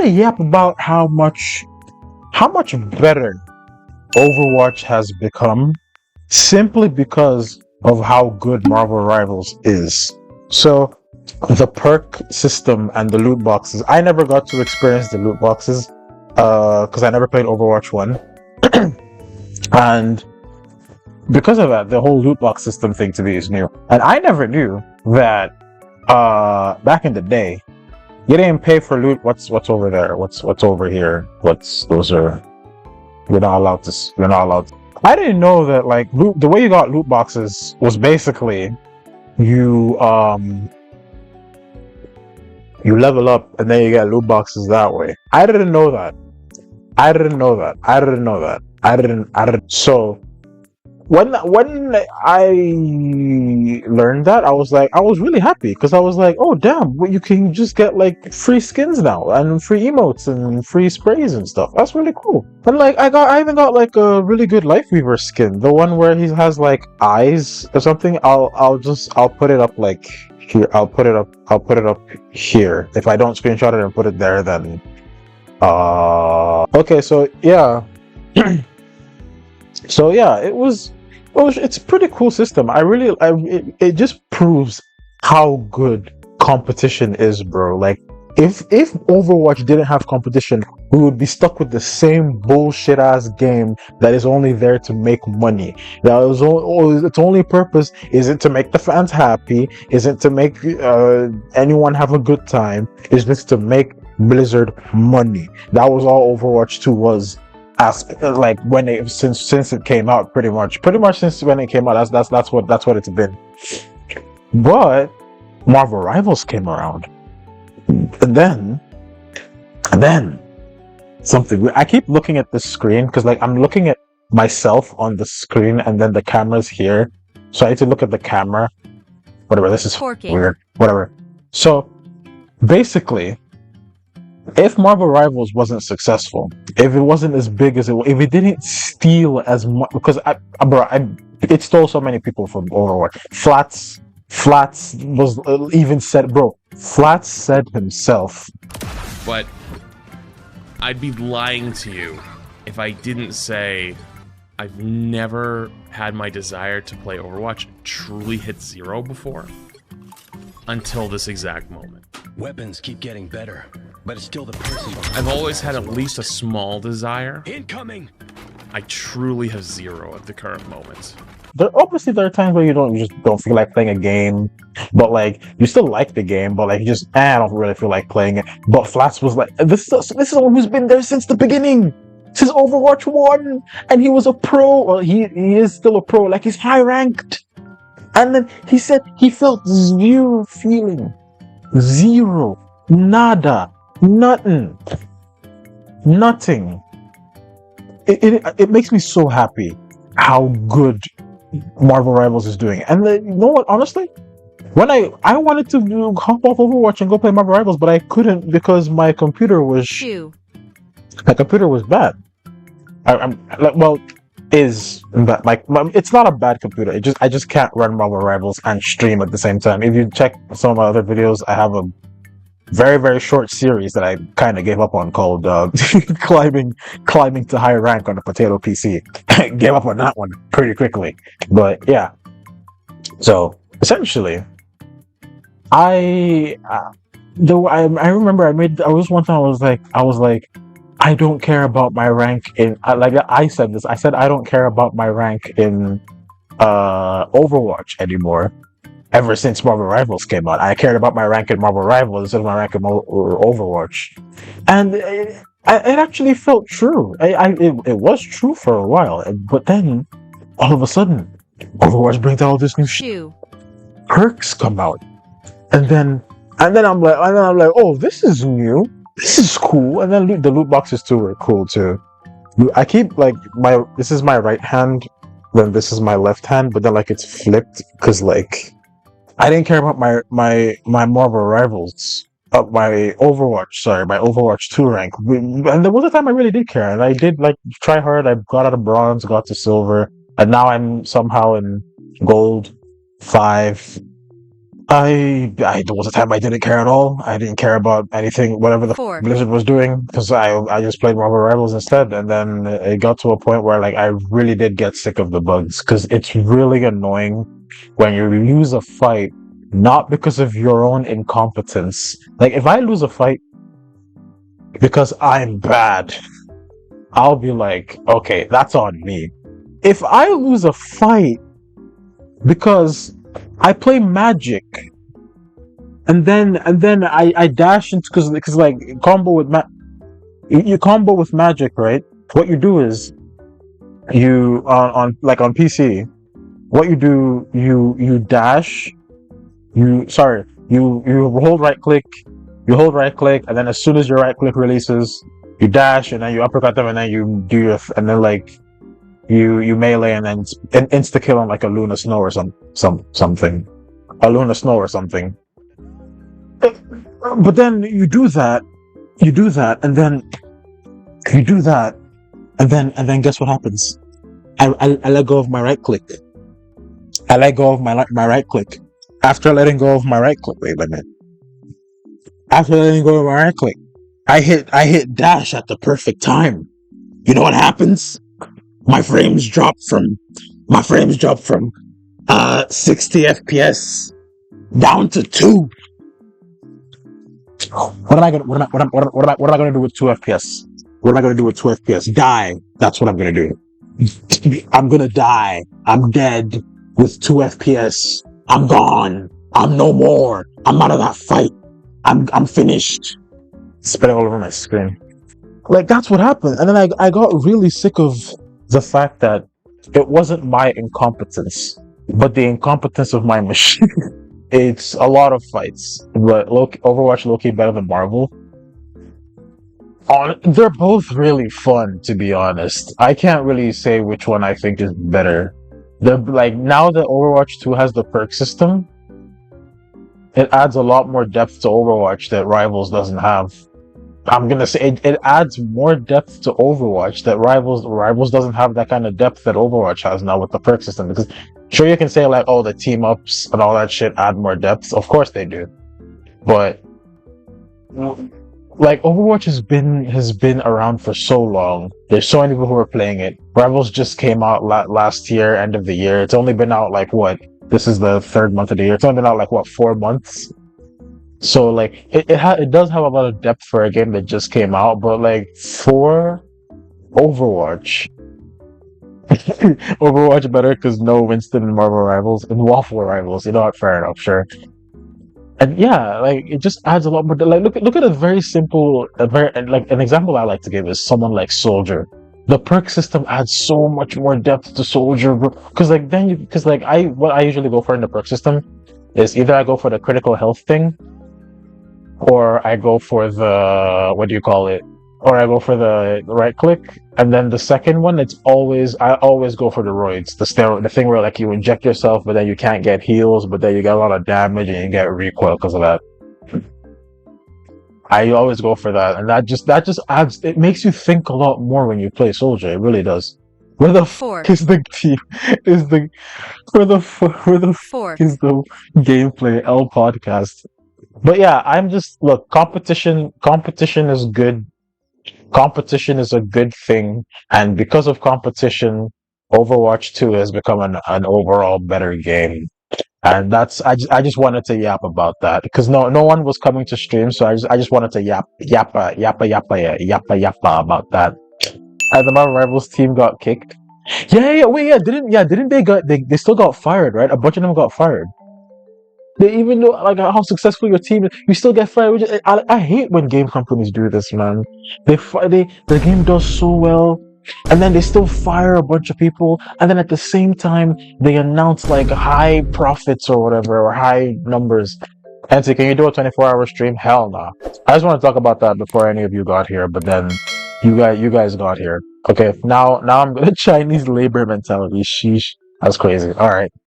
to yap about how much better Overwatch has become simply because of how good Marvel Rivals is. So the perk system and the loot boxes, I never got to experience the loot boxes because I never played Overwatch 1. And because of that, the whole loot box system thing to me is new. And I never knew that back in the day, you didn't pay for loot. What's over there? What's over here? Those are, you're not allowed to. I didn't know that like loot, the way you got loot boxes was basically you level up and then you get loot boxes that way. I didn't know that. So when I learned that, I was really happy because I was like, oh damn, well, you can just get like free skins now and free emotes and free sprays and stuff. That's really cool. And like I even got like a really good Lifeweaver skin, the one where he has like eyes or something. I'll put it up like here. I'll put it up here. If I don't screenshot it and put it there, then okay, so yeah. So yeah, it's a pretty cool system. It just proves how good competition is, bro. Like if Overwatch didn't have competition, we would be stuck with the same bullshit ass game that is only there to make money. Its only purpose isn't to make the fans happy, isn't to make anyone have a good time. It's just to make Blizzard money. That was all Overwatch 2 was. Like when since it came out, pretty much since when it came out, that's what it's been. But Marvel Rivals came around, and then something. I keep looking at the screen because like I'm looking at myself on the screen, and then the camera's here, so I need to look at the camera. Whatever, this is weird. Whatever. So basically, if Marvel Rivals wasn't successful, if it wasn't as big as if it didn't steal as much, because it stole so many people from Overwatch. Flats was even said, bro. Flats said himself. But I'd be lying to you if I didn't say I've never had my desire to play Overwatch truly hit zero before until this exact moment. Weapons keep getting better, but it's still the person behind. I've always had at least a small desire. Incoming! I truly have zero at the current moment. There are times where you just don't feel like playing a game, but like you still like the game, but like you just I don't really feel like playing it. But Flats was like, this is someone who's been there since the beginning, since Overwatch 1, and he was a pro. Well, he is still a pro, like he's high ranked. And then he said he felt zero feeling. Zero. Nada. Nothing. It makes me so happy how good Marvel Rivals is doing. And you know what, honestly? When I wanted to hop off Overwatch and go play Marvel Rivals, but I couldn't because my computer was bad. Is bad. Like it's not a bad computer. I just can't run Marvel Rivals and stream at the same time. If you check some of my other videos, I have a very, very short series that I kind of gave up on called climbing to high rank on a potato PC. Gave up on that one pretty quickly. But yeah. So essentially, I remember I was like, I don't care about my rank in I said this. I said I don't care about my rank in Overwatch anymore. Ever since Marvel Rivals came out, I cared about my rank in Marvel Rivals instead of my rank in Overwatch, and it actually felt true. It was true for a while, but then all of a sudden, Overwatch brings out all this new perks come out, and then I'm like, oh, this is new. This is cool. And then the loot boxes too were cool too. I keep this is my right hand, then this is my left hand, but then like it's flipped because like I didn't care about my Marvel Rivals, my Overwatch 2 rank. And there was a time I really did care, and I did like try hard. I got out of bronze, got to silver, and now I'm somehow in gold 5. There was a time I didn't care at all. I didn't care about anything, whatever the 4, Blizzard was doing, because I just played Marvel Rivals instead. And then it got to a point where like I really did get sick of the bugs, because it's really annoying when you lose a fight not because of your own incompetence. Like if I lose a fight because I'm bad, I'll be like, okay, that's on me. If I lose a fight because I play Magic and then I dash into because like combo with you combo with Magic, right? What you do is you on like on PC, what you do you dash, you hold right click, and then as soon as your right click releases, you dash and then you uppercut them and then you do your and then like you melee and then insta kill on like a Luna Snow or something, a Luna Snow or something. But then you do that, and then you do that, and then guess what happens? I let go of my right click. I let go of my right click. After letting go of my right click, wait a minute. After letting go of my right click, I hit dash at the perfect time. You know what happens? My frames drop from 60 FPS down to 2. What am I gonna do with 2 FPS? What am I gonna do with 2 FPS? Die. That's what I'm gonna do. I'm gonna die. I'm dead with 2 FPS. I'm gone. I'm no more. I'm out of that fight. I'm finished. Spitting all over my screen. Like that's what happened. And then I got really sick of the fact that it wasn't my incompetence, but the incompetence of my machine. It's a lot of fights, but Overwatch low-key better than Marvel. They're both really fun, to be honest. I can't really say which one I think is better. They're like now that Overwatch 2 has the perk system, it adds a lot more depth to Overwatch that Rivals doesn't have. I'm gonna say it adds more depth to Overwatch that Rivals doesn't have that kind of depth that Overwatch has now with the perk system. Because sure, you can say like, oh, the team ups and all that shit add more depth. Of course they do, but like Overwatch has been around for so long. There's so many people who are playing it. Rivals just came out last year, end of the year. It's only been out like what? This is the 3rd month of the year. It's only been out like what, 4 months. So like it does have a lot of depth for a game that just came out, but like for Overwatch, Overwatch better because no Winston and Marvel Rivals and Waffle Rivals. You know what? Fair enough, sure. And yeah, like it just adds a lot more. Like look at a very simple, like an example I like to give is someone like Soldier. The perk system adds so much more depth to Soldier, because like what I usually go for in the perk system is either I go for the critical health thing, or I go for the or I go for the right click, and then the second one, I always go for the roids, the thing where like you inject yourself, but then you can't get heals, but then you get a lot of damage and you get recoil because of that. I always go for that, and that just adds. It makes you think a lot more when you play Soldier. It really does. Where the 4, is the team? Is the where the 4, is the gameplay L podcast? But yeah, I'm just look. Competition is good. Competition is a good thing, and because of competition, Overwatch 2 has become an overall better game. And that's I just wanted to yap about that because no one was coming to stream, so I just wanted to yappa about that. And the Marvel Rivals team got kicked. Didn't they still got fired, right? A bunch of them got fired. They even know like how successful your team is, you still get fired. I hate when game companies do this, man. The game does so well, and then they still fire a bunch of people, and then at the same time they announce like high profits or whatever or high numbers. And so, can you do a 24-hour stream? Hell nah. I just want to talk about that before any of you got here, but then you guys got here. Okay, now I'm gonna Chinese labor mentality. Sheesh, that's crazy. All right.